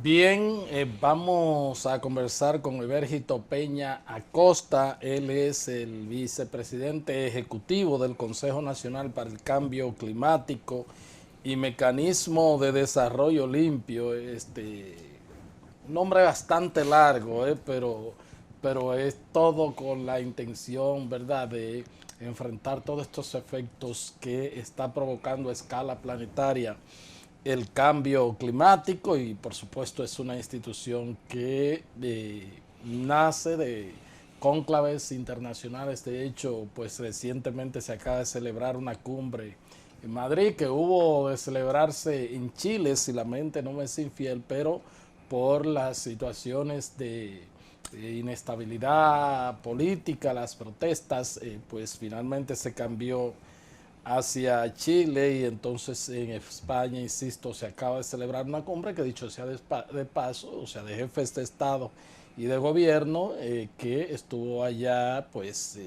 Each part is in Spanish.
Bien, vamos a conversar con Evergito Peña Acosta. Él es el vicepresidente ejecutivo del Consejo Nacional para el Cambio Climático y Mecanismo de Desarrollo Limpio. Un nombre bastante largo, pero es todo con la intención, ¿verdad?, de enfrentar todos estos efectos que está provocando a escala planetaria el cambio climático. Y por supuesto es una institución que nace de cónclaves internacionales. De hecho, pues recientemente se acaba de celebrar una cumbre en Madrid que hubo de celebrarse en Chile, si la mente no me es infiel, pero por las situaciones de inestabilidad política, las protestas, pues finalmente se cambió hacia Chile. Y entonces en España, insisto, se acaba de celebrar una cumbre que, dicho sea de paso, o sea, de jefes de Estado y de gobierno, que estuvo allá pues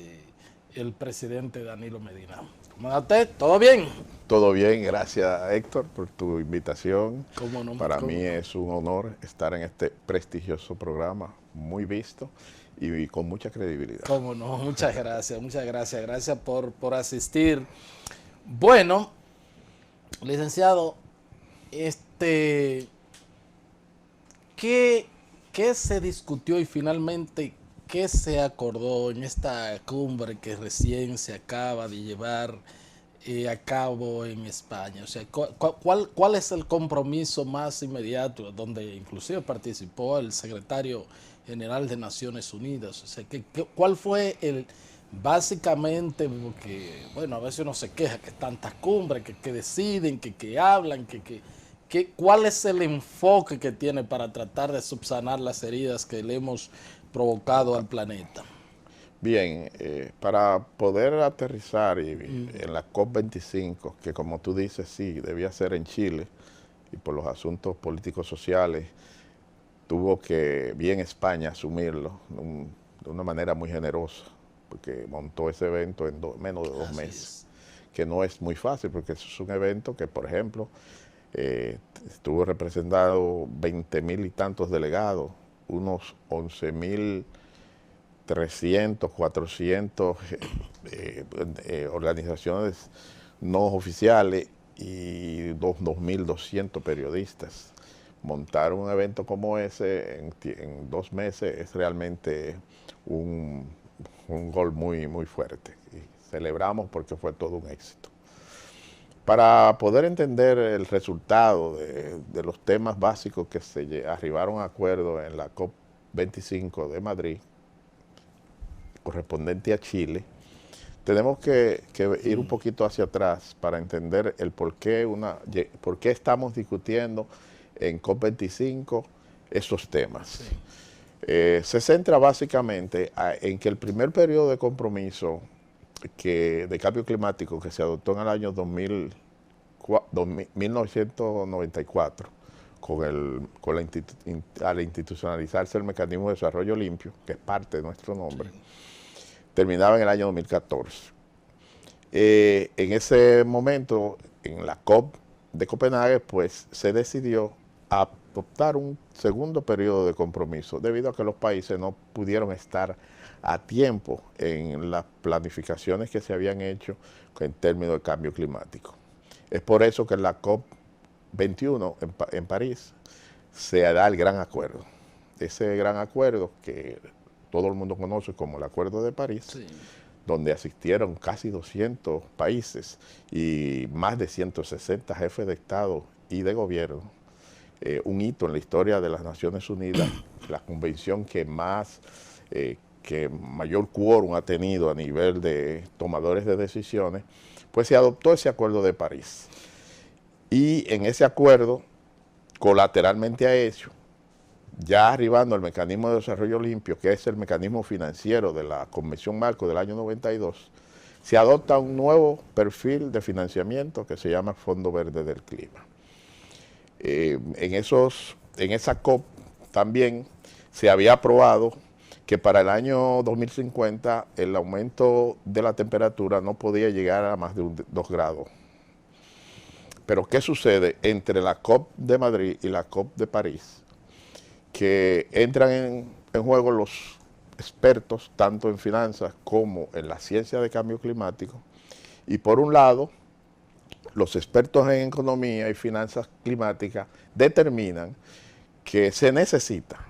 el presidente Danilo Medina. ¿Cómo está usted? ¿Todo bien? Todo bien, gracias Héctor por tu invitación. ¿Cómo no? Para mí ¿Cómo no? es un honor estar en este prestigioso programa, muy visto y con mucha credibilidad. ¿Cómo no? Muchas gracias, muchas gracias. Gracias por asistir. Bueno, licenciado, este, ¿Qué, ¿qué se discutió y finalmente qué se acordó en esta cumbre que recién se acaba de llevar a cabo en España? O sea, ¿cuál es el compromiso más inmediato, donde inclusive participó el secretario general de Naciones Unidas? O sea, ¿cuál fue básicamente, porque, bueno, a veces uno se queja que tantas cumbres, que deciden, que hablan, ¿cuál es el enfoque que tiene para tratar de subsanar las heridas que le hemos provocado al planeta? Bien, para poder aterrizar en la COP25, que como tú dices, sí, debía ser en Chile, y por los asuntos políticos sociales, tuvo que bien España asumirlo de una manera muy generosa, porque montó ese evento en menos de dos Así meses, es. que no es muy fácil, porque eso es un evento que, por ejemplo, estuvo representado 20.000 y tantos delegados, unos 11.300, 400 organizaciones no oficiales y 2.200 periodistas. Montar un evento como ese en 2 meses es realmente un, un gol muy, muy fuerte. Y celebramos porque fue todo un éxito. Para poder entender el resultado de los temas básicos que se arribaron a acuerdo en la COP25 de Madrid, correspondiente a Chile, tenemos que ir un poquito hacia atrás para entender el por qué estamos discutiendo en COP25 esos temas. Sí. Se centra básicamente en que el primer periodo de compromiso de cambio climático que se adoptó en el año 1994, al institucionalizarse el mecanismo de desarrollo limpio, que es parte de nuestro nombre, terminaba en el año 2014. En ese momento, en la COP de Copenhague, pues se decidió adoptar un segundo periodo de compromiso, debido a que los países no pudieron estar a tiempo en las planificaciones que se habían hecho en términos de cambio climático. Es por eso que en la COP 21 en París se da el gran acuerdo. Ese gran acuerdo que todo el mundo conoce como el Acuerdo de París, Sí. donde asistieron casi 200 países y más de 160 jefes de Estado y de gobierno. Un hito en la historia de las Naciones Unidas, la convención que mayor quórum ha tenido a nivel de tomadores de decisiones, pues se adoptó ese Acuerdo de París. Y en ese acuerdo, colateralmente a eso, ya arribando al mecanismo de desarrollo limpio, que es el mecanismo financiero de la Convención Marco del año 92, se adopta un nuevo perfil de financiamiento que se llama Fondo Verde del Clima. En esa COP también se había aprobado que para el año 2050 el aumento de la temperatura no podía llegar a más de 2 grados. Pero ¿qué sucede entre la COP de Madrid y la COP de París? que entran en juego los expertos, tanto en finanzas como en la ciencia de cambio climático. Y por un lado, los expertos en economía y finanzas climáticas determinan que se necesita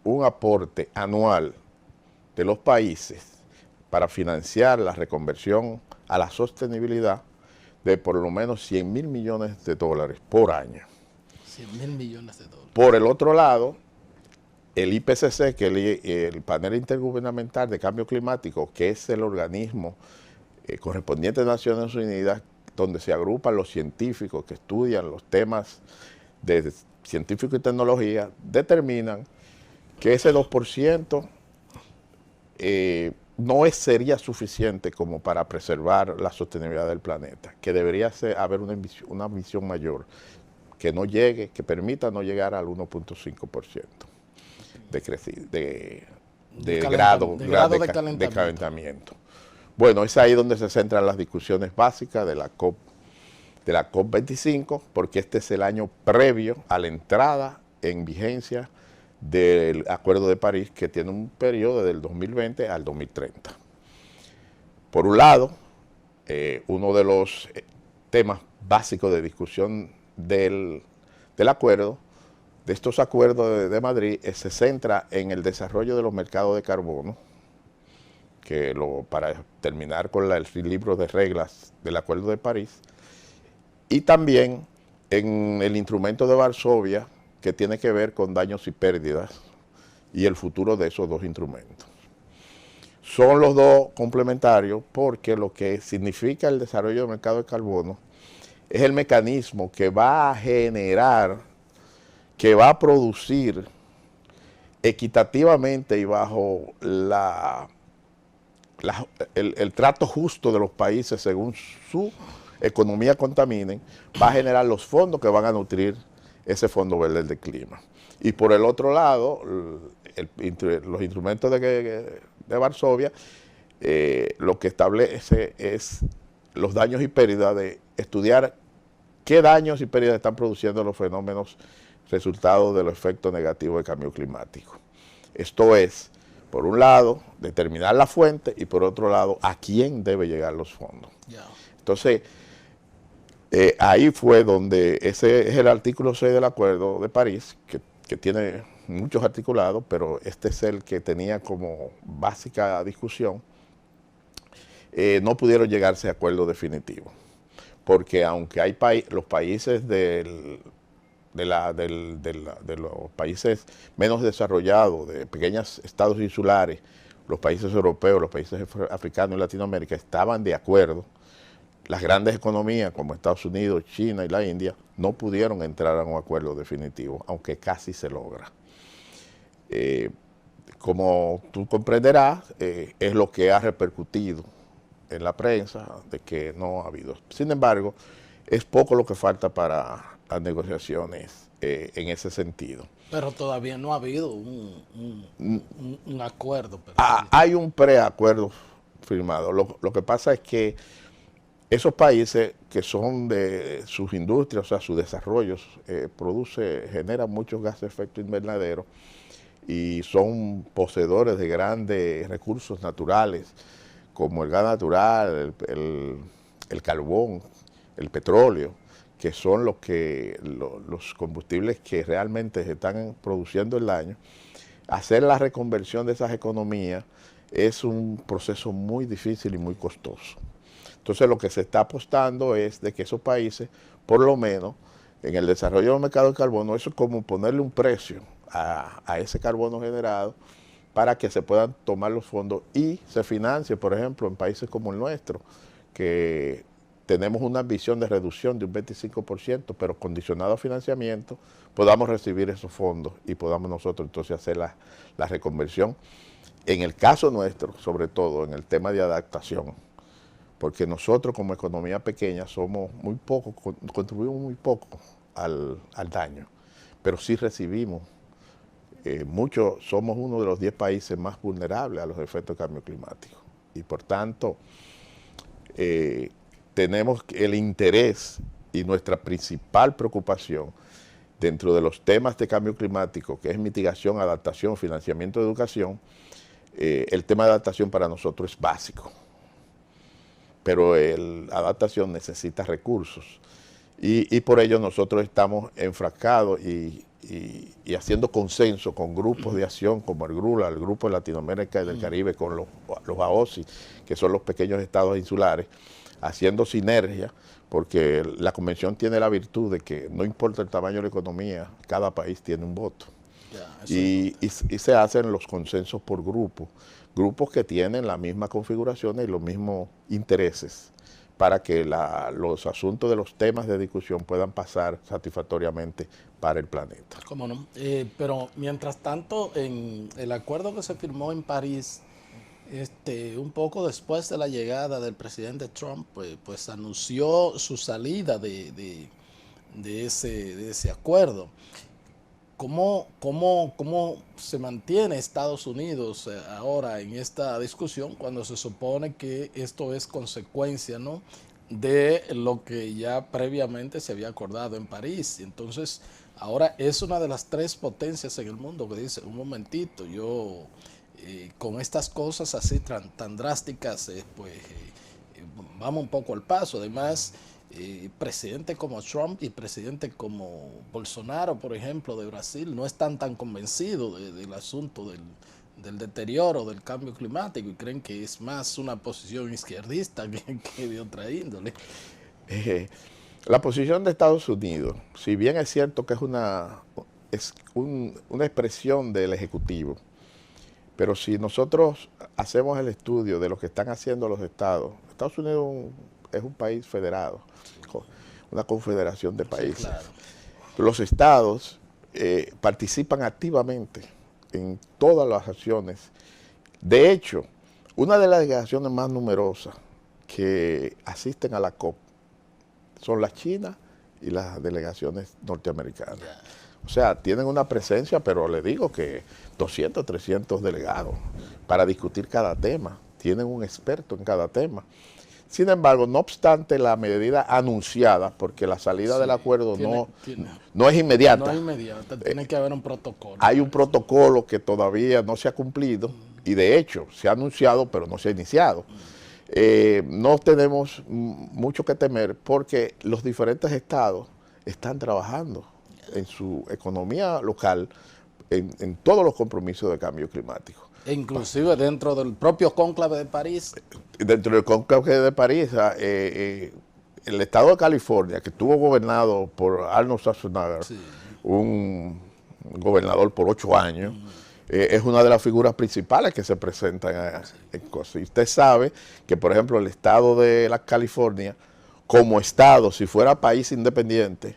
un aporte anual de los países para financiar la reconversión a la sostenibilidad de por lo menos 100.000 millones de dólares por año. 100.000 millones de dólares. Por el otro lado, el IPCC, que es el Panel Intergubernamental de Cambio Climático, que es el organismo correspondiente a Naciones Unidas, donde se agrupan los científicos que estudian los temas de científico y tecnología, determinan que ese 2% no sería suficiente como para preservar la sostenibilidad del planeta, que debería haber una visión mayor, que no llegue, que permita no llegar al 1.5% de grado de calentamiento. Bueno, es ahí donde se centran las discusiones básicas de la COP25, porque este es el año previo a la entrada en vigencia del Acuerdo de París, que tiene un periodo del 2020 al 2030. Por un lado, uno de los temas básicos de discusión de estos acuerdos de Madrid, se centra en el desarrollo de los mercados de carbono, para terminar con el libro de reglas del Acuerdo de París, y también en el instrumento de Varsovia, que tiene que ver con daños y pérdidas y el futuro de esos dos instrumentos. Son los dos complementarios porque lo que significa el desarrollo del mercado de carbono es el mecanismo que va a generar, que va a producir equitativamente y bajo el trato justo de los países según su economía contaminen, va a generar los fondos que van a nutrir ese Fondo Verde del Clima. Y por el otro lado, los instrumentos de Varsovia, lo que establece es los daños y pérdidas, de estudiar qué daños y pérdidas están produciendo los fenómenos resultados de los efectos negativos del cambio climático. Esto es, por un lado, determinar la fuente y por otro lado, a quién deben llegar los fondos. Yeah. Entonces, ahí fue donde ese es el artículo 6 del Acuerdo de París, que tiene muchos articulados, pero este es el que tenía como básica discusión. No pudieron llegarse a acuerdo definitivo, porque aunque hay los países de los países menos desarrollados, de pequeños estados insulares, los países europeos, los países africanos y Latinoamérica estaban de acuerdo, las grandes economías como Estados Unidos, China y la India no pudieron entrar a un acuerdo definitivo, aunque casi se logra. Como tú comprenderás, es lo que ha repercutido en la prensa de que no ha habido. Sin embargo, es poco lo que falta para las negociaciones en ese sentido. Pero todavía no ha habido un acuerdo. Hay un preacuerdo firmado. Lo que pasa es que esos países que son de sus industrias, o sea, sus desarrollos, generan muchos gases de efecto invernadero y son poseedores de grandes recursos naturales, como el gas natural, el carbón, el petróleo, que son los combustibles que realmente se están produciendo el daño. Hacer la reconversión de esas economías es un proceso muy difícil y muy costoso. Entonces lo que se está apostando es de que esos países, por lo menos, en el desarrollo del mercado de carbono, eso es como ponerle un precio a ese carbono generado para que se puedan tomar los fondos y se financie, por ejemplo, en países como el nuestro, que tenemos una ambición de reducción de un 25%, pero condicionado a financiamiento, podamos recibir esos fondos y podamos nosotros entonces hacer la reconversión. En el caso nuestro, sobre todo en el tema de adaptación, porque nosotros como economía pequeña somos muy poco, contribuimos muy poco al daño, pero sí recibimos mucho, somos uno de los 10 países más vulnerables a los efectos del cambio climático y por tanto tenemos el interés y nuestra principal preocupación dentro de los temas de cambio climático, que es mitigación, adaptación, financiamiento de educación, el tema de adaptación para nosotros es básico. Pero la adaptación necesita recursos. Y por ello nosotros estamos enfrascados y haciendo consenso con grupos de acción como el GRULA, el Grupo de Latinoamérica y del Caribe, con los AOSI, que son los pequeños estados insulares, haciendo sinergia, porque la convención tiene la virtud de que no importa el tamaño de la economía, cada país tiene un voto. Y se hacen los consensos por grupos que tienen la misma configuración y los mismos intereses, para que los asuntos de los temas de discusión puedan pasar satisfactoriamente para el planeta. ¿Cómo no? Pero mientras tanto, en el acuerdo que se firmó en París, un poco después de la llegada del presidente Trump, pues anunció su salida de ese acuerdo. ¿Cómo se mantiene Estados Unidos ahora en esta discusión cuando se supone que esto es consecuencia, ¿no?, de lo que ya previamente se había acordado en París? Entonces, ahora es una de las tres potencias en el mundo que dice, un momentito, yo con estas cosas así tan drásticas, vamos un poco al paso. Además, presidente como Trump y presidente como Bolsonaro, por ejemplo, de Brasil, no están tan convencidos del asunto del deterioro del cambio climático y creen que es más una posición izquierdista que de otra índole. La posición de Estados Unidos, si bien es cierto que es una expresión del Ejecutivo, pero si nosotros hacemos el estudio de lo que están haciendo los estados, Estados Unidos es un país federado, una confederación de países. Sí, claro. Los estados participan activamente en todas las acciones. De hecho, una de las delegaciones más numerosas que asisten a la COP son las chinas y las delegaciones norteamericanas. O sea, tienen una presencia, pero le digo que 200, 300 delegados para discutir cada tema. Tienen un experto en cada tema. Sin embargo, no obstante la medida anunciada, porque la salida del acuerdo no es inmediata. No es inmediata, tiene que haber un protocolo. Hay un protocolo que todavía no se ha cumplido y de hecho se ha anunciado, pero no se ha iniciado. No tenemos mucho que temer porque los diferentes estados están trabajando en su economía local en todos los compromisos de cambio climático. E inclusive dentro del propio cónclave de París. Dentro del cónclave de París, el estado de California, que estuvo gobernado por Arnold Schwarzenegger, sí, un gobernador por 8 años, es una de las figuras principales que se presentan en cosas. Y usted sabe que, por ejemplo, el estado de la California, como estado, si fuera país independiente,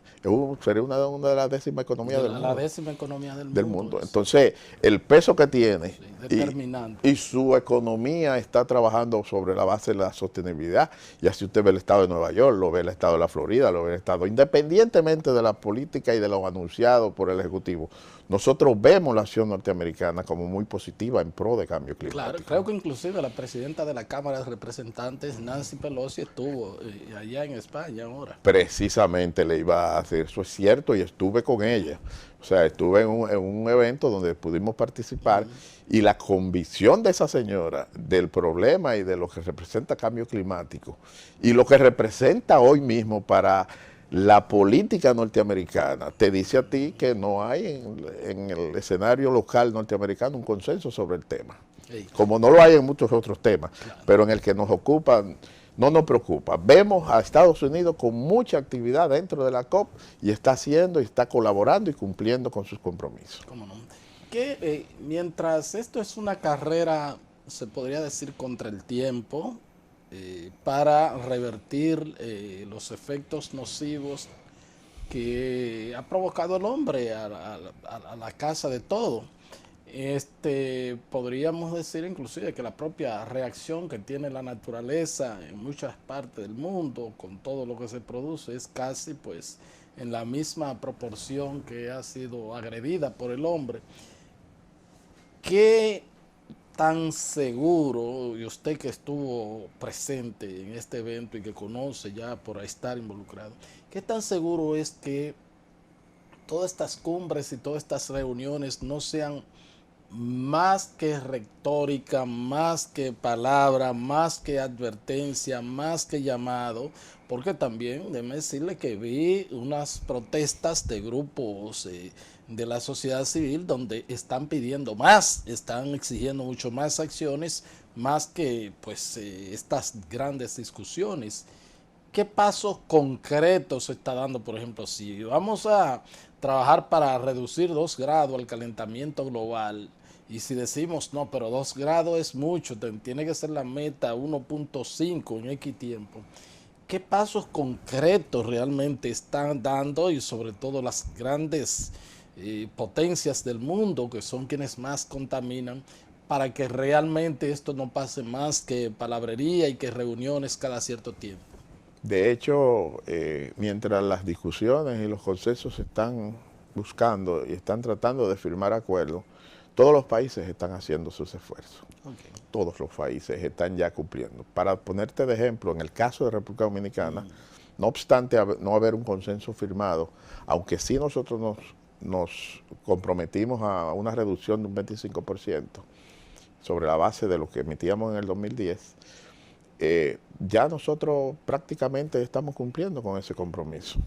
sería una de las décimas economías del mundo. La décima economía del mundo. Entonces, el peso que tiene, sí, determinante. Y su economía está trabajando sobre la base de la sostenibilidad. Y así usted ve el estado de Nueva York, lo ve el estado de la Florida, lo ve el estado, independientemente de la política y de lo anunciado por el Ejecutivo. Nosotros vemos la acción norteamericana como muy positiva en pro de cambio climático. Claro, creo que inclusive la presidenta de la Cámara de Representantes, Nancy Pelosi, estuvo allá en España ahora. Precisamente le iba a hacer, eso es cierto, y estuve con ella. O sea, estuve en un evento donde pudimos participar y la convicción de esa señora del problema y de lo que representa cambio climático y lo que representa hoy mismo para la política norteamericana, te dice a ti que no hay en el escenario local norteamericano un consenso sobre el tema. Sí. Como no lo hay en muchos otros temas, claro, pero en el que nos ocupan, no nos preocupa. Vemos a Estados Unidos con mucha actividad dentro de la COP y está haciendo y está colaborando y cumpliendo con sus compromisos. ¿Cómo no? Que mientras esto es una carrera, se podría decir, contra el tiempo, para revertir los efectos nocivos que ha provocado el hombre a la casa de todo. Podríamos decir inclusive que la propia reacción que tiene la naturaleza en muchas partes del mundo con todo lo que se produce es casi pues en la misma proporción que ha sido agredida por el hombre. ¿Qué tan seguro, y usted que estuvo presente en este evento y que conoce ya por estar involucrado, qué tan seguro es que todas estas cumbres y todas estas reuniones no sean más que retórica, más que palabra, más que advertencia, más que llamado, porque también déjeme decirle que vi unas protestas de grupos de la sociedad civil donde están pidiendo más, están exigiendo mucho más acciones, más que pues estas grandes discusiones. ¿Qué pasos concretos se está dando? Por ejemplo, si vamos a trabajar para reducir 2 grados el calentamiento global, y si decimos, no, pero 2 grados es mucho, tiene que ser la meta 1.5 en X tiempo. ¿Qué pasos concretos realmente están dando y sobre todo las grandes potencias del mundo, que son quienes más contaminan, para que realmente esto no pase más que palabrería y que reuniones cada cierto tiempo? De hecho, mientras las discusiones y los consensos se están buscando y están tratando de firmar acuerdos, todos los países están haciendo sus esfuerzos. Okay. Todos los países están ya cumpliendo. Para ponerte de ejemplo, en el caso de República Dominicana, no obstante no haber un consenso firmado, aunque sí nosotros nos comprometimos a una reducción de un 25% sobre la base de lo que emitíamos en el 2010, ya nosotros prácticamente estamos cumpliendo con ese compromiso.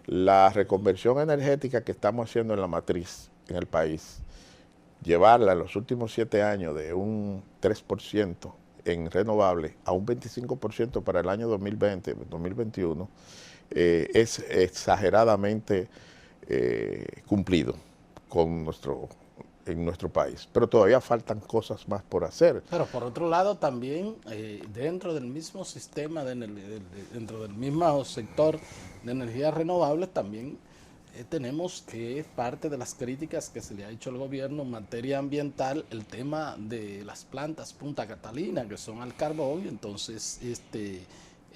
La reconversión energética que estamos haciendo en la matriz en el país, llevarla en los últimos 7 años de un 3% en renovables a un 25% para el año 2020-2021, es exageradamente cumplido en nuestro país, pero todavía faltan cosas más por hacer. Pero por otro lado también dentro del mismo sistema, dentro del mismo sector de energías renovables también tenemos que parte de las críticas que se le ha hecho al gobierno en materia ambiental, el tema de las plantas Punta Catalina, que son al carbón. Entonces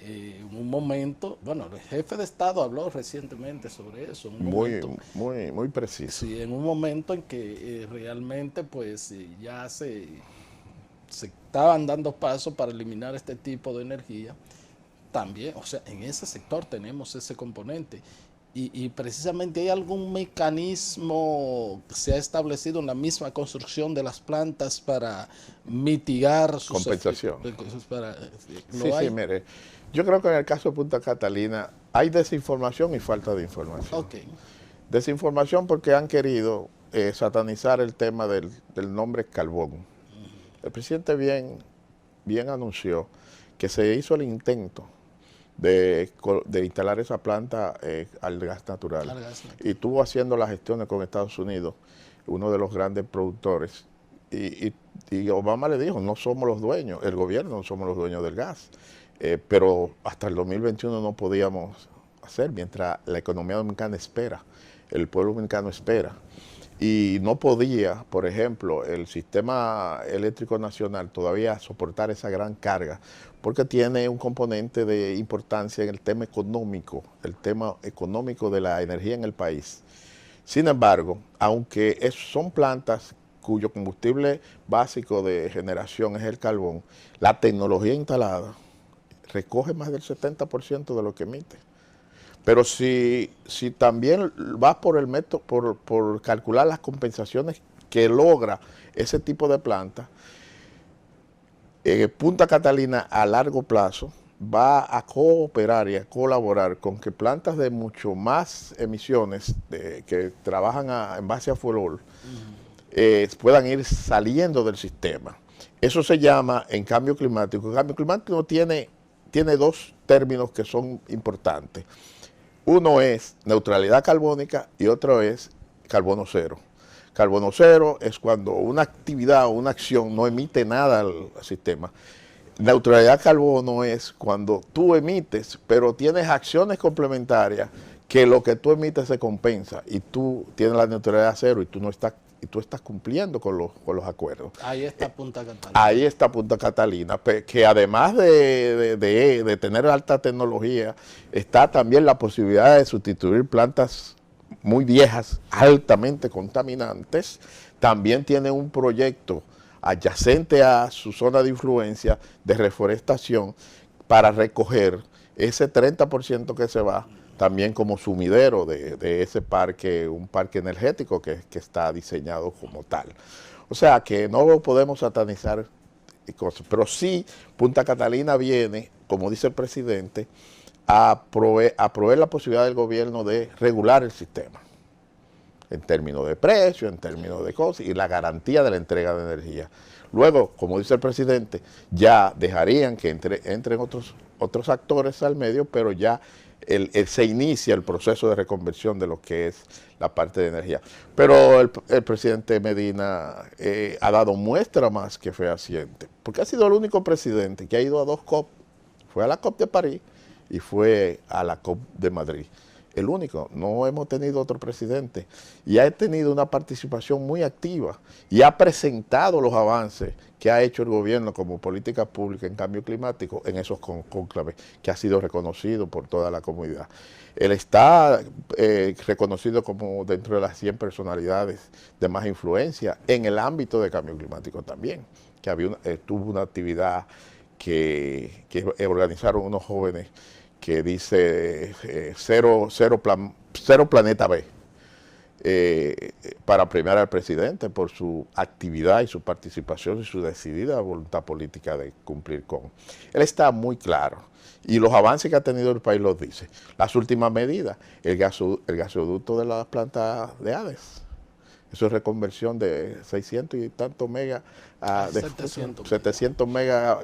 en un momento, bueno, el jefe de Estado habló recientemente sobre eso. Muy preciso. Sí, en un momento en que realmente pues ya se estaban dando pasos para eliminar este tipo de energía. También, o sea, en ese sector tenemos ese componente. Y precisamente hay algún mecanismo que se ha establecido en la misma construcción de las plantas para mitigar sus compensación. Sí, mire, yo creo que en el caso de Punta Catalina hay desinformación y falta de información. Okay. Desinformación porque han querido satanizar el tema del nombre carbón. El presidente bien anunció que se hizo el intento de instalar esa planta al gas natural. Y estuvo haciendo las gestiones con Estados Unidos, uno de los grandes productores. Y Obama le dijo, no somos los dueños, el gobierno no somos los dueños del gas. Pero hasta el 2021 no podíamos hacer, mientras la economía dominicana espera, el pueblo dominicano espera. Y no podía, por ejemplo, el sistema eléctrico nacional todavía soportar esa gran carga, porque tiene un componente de importancia en el tema económico de la energía en el país. Sin embargo, aunque son plantas cuyo combustible básico de generación es el carbón, la tecnología instalada recoge más del 70% de lo que emite. Pero si también vas por el método, por calcular las compensaciones que logra ese tipo de planta, Punta Catalina a largo plazo va a cooperar y a colaborar con que plantas de mucho más emisiones que trabajan en base a fuel oil puedan ir saliendo del sistema. Eso se llama en cambio climático. El cambio climático tiene 2 términos que son importantes. Uno es neutralidad carbónica y otro es carbono cero. Carbono cero es cuando una actividad o una acción no emite nada al sistema. Neutralidad carbono es cuando tú emites, pero tienes acciones complementarias que lo que tú emites se compensa y tú tienes la neutralidad cero y tú estás cumpliendo con los acuerdos. Ahí está Punta Catalina. Ahí está Punta Catalina, que además de tener alta tecnología, está también la posibilidad de sustituir plantas muy viejas, altamente contaminantes. También tiene un proyecto adyacente a su zona de influencia de reforestación para recoger ese 30% que se va también como sumidero de ese parque, un parque energético que está diseñado como tal. O sea que no podemos satanizar cosas, pero sí Punta Catalina viene, como dice el presidente, a proveer la posibilidad del gobierno de regular el sistema, en términos de precio, en términos de cosas, y la garantía de la entrega de energía. Luego, como dice el presidente, ya dejarían que entren otros actores al medio, pero ya se inicia el proceso de reconversión de lo que es la parte de energía. Pero el presidente Medina ha dado muestra más que fehaciente, porque ha sido el único presidente que ha ido a 2 COP. Fue a la COP de París y fue a la COP de Madrid. El único, no hemos tenido otro presidente, y ha tenido una participación muy activa y ha presentado los avances que ha hecho el gobierno como política pública en cambio climático en esos cónclaves, que ha sido reconocido por toda la comunidad. Él está reconocido como dentro de las 100 personalidades de más influencia en el ámbito de cambio climático también, que tuvo una actividad que organizaron unos jóvenes que dice cero planeta B, para premiar al presidente por su actividad y su participación y su decidida voluntad política de cumplir con. Él está muy claro, y los avances que ha tenido el país los dice. Las últimas medidas, el gasoducto de la planta de Hades, eso es reconversión de 600 y tantos megas a 700 megas,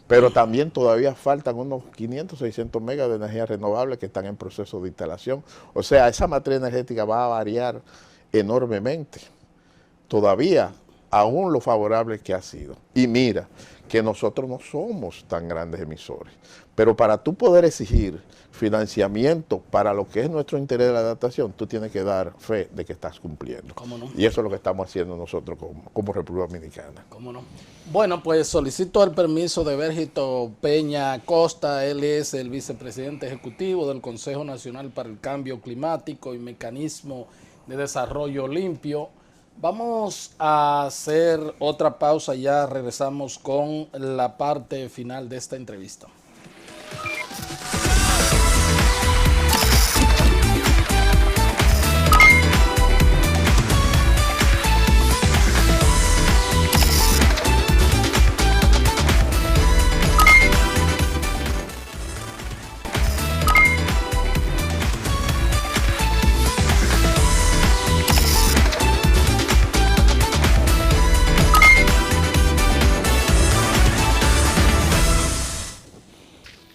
pero también todavía faltan unos 500, 600 megas de energía renovable que están en proceso de instalación. O sea, esa matriz energética va a variar enormemente, todavía, aún lo favorable que ha sido. Y mira, que nosotros no somos tan grandes emisores, pero para tú poder exigir financiamiento para lo que es nuestro interés de la adaptación, tú tienes que dar fe de que estás cumpliendo. ¿Cómo no? Y eso es lo que estamos haciendo nosotros como República Dominicana. ¿Cómo no? Bueno, pues solicito el permiso de Evergito Peña Acosta. Él es el vicepresidente ejecutivo del Consejo Nacional para el Cambio Climático y Mecanismo de Desarrollo Limpio. Vamos a hacer otra pausa y ya regresamos con la parte final de esta entrevista.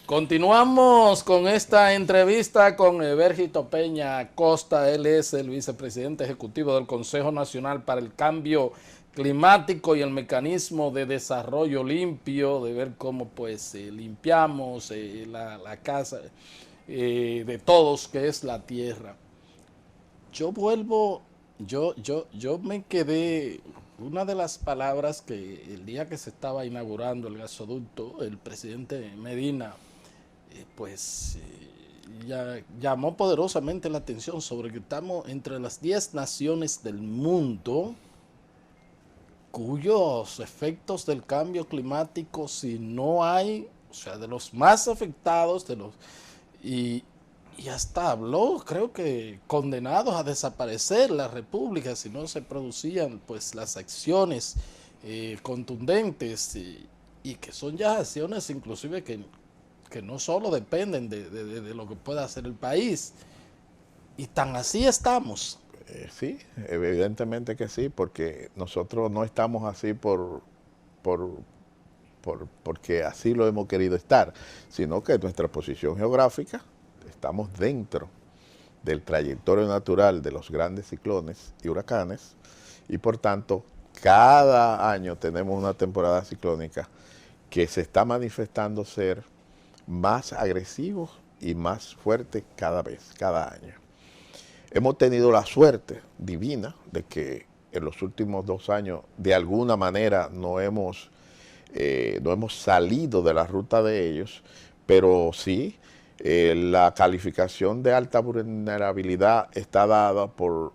Continuamos con esta entrevista con Evergito Peña Acosta. Él es el vicepresidente ejecutivo del Consejo Nacional para el Cambio Climático y el Mecanismo de Desarrollo Limpio, de ver cómo pues limpiamos la casa de todos, que es la tierra. Yo me quedé, una de las palabras que el día que se estaba inaugurando el gasoducto, el presidente Medina ya llamó poderosamente la atención sobre que estamos entre las 10 naciones del mundo cuyos efectos del cambio climático, si no hay, o sea, de los más afectados, y hasta habló, creo que condenados a desaparecer la república si no se producían pues las acciones contundentes, y que son ya acciones inclusive que no solo dependen de lo que pueda hacer el país. Y tan así estamos. Sí, evidentemente que sí, porque nosotros no estamos así porque así lo hemos querido estar, sino que nuestra posición geográfica, estamos dentro del trayectorio natural de los grandes ciclones y huracanes, y por tanto cada año tenemos una temporada ciclónica que se está manifestando ser más agresivos y más fuertes cada año. Hemos tenido la suerte divina de que en los últimos 2 años de alguna manera no hemos salido de la ruta de ellos, pero sí, la calificación de alta vulnerabilidad está dada por,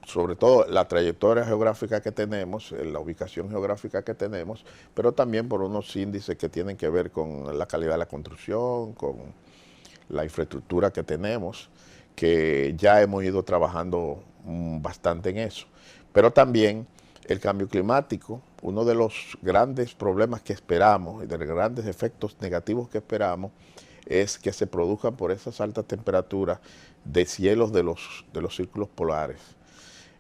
sobre todo, la trayectoria geográfica que tenemos, la ubicación geográfica que tenemos, pero también por unos índices que tienen que ver con la calidad de la construcción, con la infraestructura que tenemos, que ya hemos ido trabajando bastante en eso. Pero también el cambio climático, uno de los grandes problemas que esperamos y de los grandes efectos negativos que esperamos es que se produzcan por esas altas temperaturas deshielos de los círculos polares.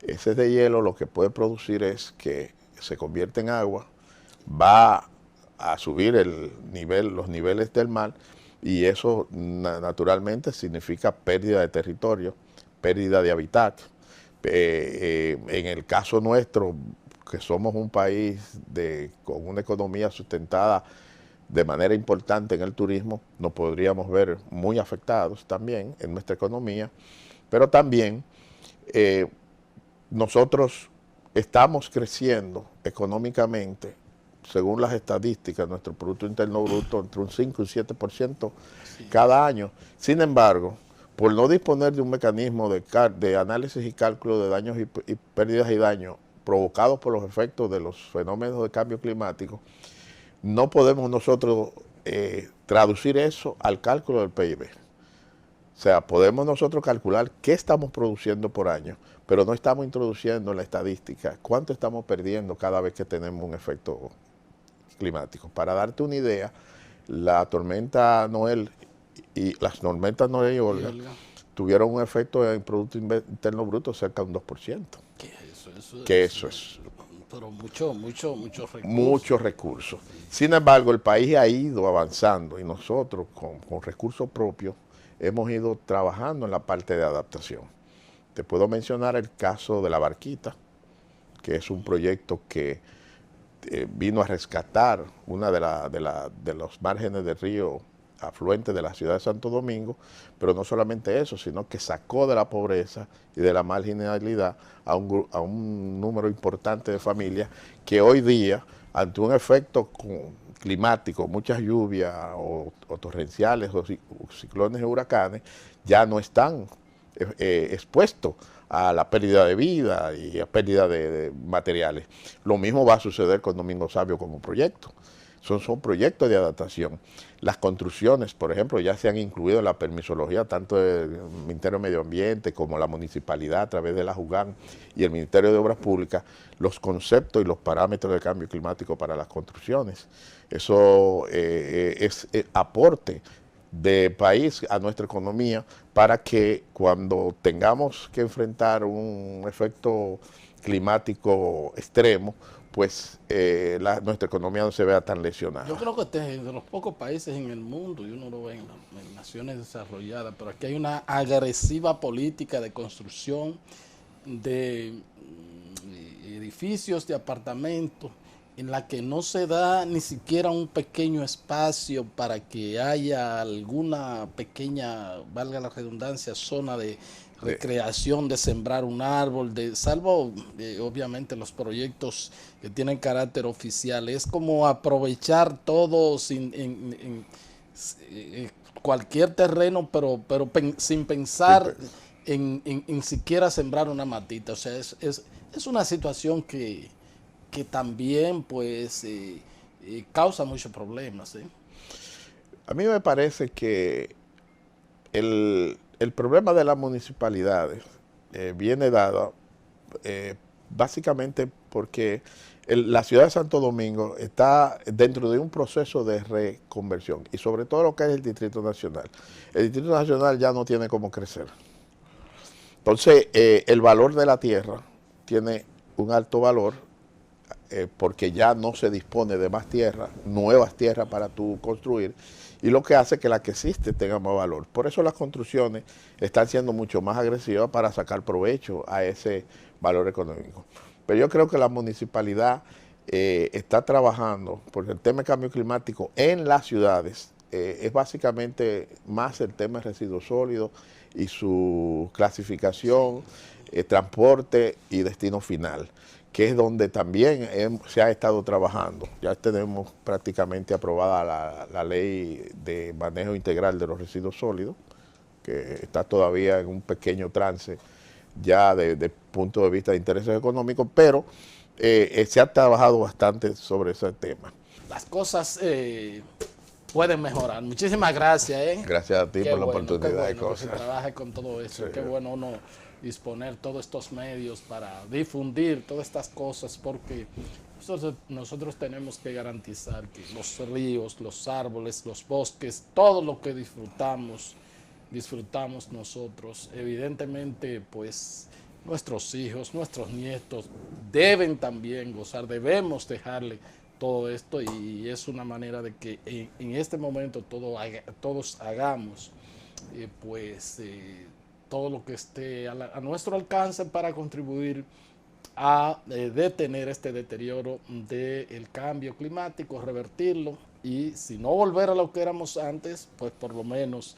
Ese deshielo lo que puede producir es que se convierte en agua, va a subir los niveles del mar, y eso naturalmente significa pérdida de territorio, pérdida de hábitat. En el caso nuestro, que somos un país con una economía sustentada de manera importante en el turismo, nos podríamos ver muy afectados también en nuestra economía, pero también nosotros estamos creciendo económicamente, según las estadísticas, nuestro Producto Interno Bruto entre un 5 y un 7% cada año. Sin embargo, por no disponer de un mecanismo de análisis y cálculo de daños y pérdidas y daños provocados por los efectos de los fenómenos de cambio climático, no podemos nosotros traducir eso al cálculo del PIB. O sea, podemos nosotros calcular qué estamos produciendo por año, pero no estamos introduciendo en la estadística cuánto estamos perdiendo cada vez que tenemos un efecto climático. Para darte una idea, la tormenta Noel y las tormentas Noel y Olga tuvieron un efecto en Producto Interno Bruto cerca de un 2%. ¿Qué eso es? Pero muchos recursos. Muchos recursos. Sin embargo, el país ha ido avanzando y nosotros con recursos propios hemos ido trabajando en la parte de adaptación. Te puedo mencionar el caso de La Barquita, que es un proyecto que vino a rescatar una de los márgenes del río afluente de la ciudad de Santo Domingo, pero no solamente eso, sino que sacó de la pobreza y de la marginalidad a un número importante de familias que hoy día, ante un efecto climático, muchas lluvias o torrenciales o ciclones y huracanes, ya no están expuestos a la pérdida de vida y a pérdida de materiales. Lo mismo va a suceder con Domingo Sabio como proyecto. Son proyectos de adaptación. Las construcciones, por ejemplo, ya se han incluido en la permisología tanto del Ministerio de Medio Ambiente como la municipalidad a través de la JUGAN y el Ministerio de Obras Públicas, los conceptos y los parámetros de cambio climático para las construcciones. Eso es aporte de país a nuestra economía para que cuando tengamos que enfrentar un efecto climático extremo, pues nuestra economía no se vea tan lesionada. Yo creo que este es de los pocos países en el mundo, y uno lo ve en naciones desarrolladas, pero aquí hay una agresiva política de construcción de edificios, de apartamentos, en la que no se da ni siquiera un pequeño espacio para que haya alguna pequeña, valga la redundancia, zona de recreación, de sembrar un árbol, salvo obviamente los proyectos que tienen carácter oficial. Es como aprovechar todo en cualquier terreno, pero sin pensar en siquiera sembrar una matita. O sea, es una situación que también pues causa muchos problemas. A mí me parece que el problema de las municipalidades viene dado básicamente porque la ciudad de Santo Domingo está dentro de un proceso de reconversión y sobre todo lo que es el Distrito Nacional. El Distrito Nacional ya no tiene cómo crecer. Entonces, el valor de la tierra tiene un alto valor porque ya no se dispone de más tierra, nuevas tierras para tú construir, y lo que hace que la que existe tenga más valor. Por eso las construcciones están siendo mucho más agresivas para sacar provecho a ese valor económico. Pero yo creo que la municipalidad está trabajando, porque el tema de cambio climático en las ciudades es básicamente más el tema de residuos sólidos y su clasificación, transporte y destino final, que es donde también se ha estado trabajando. Ya tenemos prácticamente aprobada la ley de manejo integral de los residuos sólidos, que está todavía en un pequeño trance ya de punto de vista de intereses económicos, pero se ha trabajado bastante sobre ese tema. Las cosas pueden mejorar. Muchísimas gracias. Gracias a ti Qué por la bueno, oportunidad qué de bueno cosas. que se trabaje con todo eso. Sí. Qué bueno uno disponer todos estos medios para difundir todas estas cosas, porque nosotros tenemos que garantizar que los ríos, los árboles, los bosques, todo lo que disfrutamos nosotros. Evidentemente, pues nuestros hijos, nuestros nietos deben también gozar, debemos dejarle todo esto, y es una manera de que en este momento todos hagamos todo lo que esté a nuestro alcance para contribuir a detener este deterioro del cambio climático, revertirlo, y si no volver a lo que éramos antes, pues por lo menos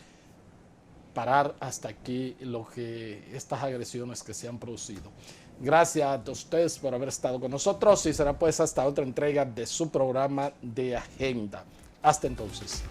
parar hasta aquí estas agresiones que se han producido. Gracias a ustedes por haber estado con nosotros, y será pues hasta otra entrega de su programa de Agenda. Hasta entonces.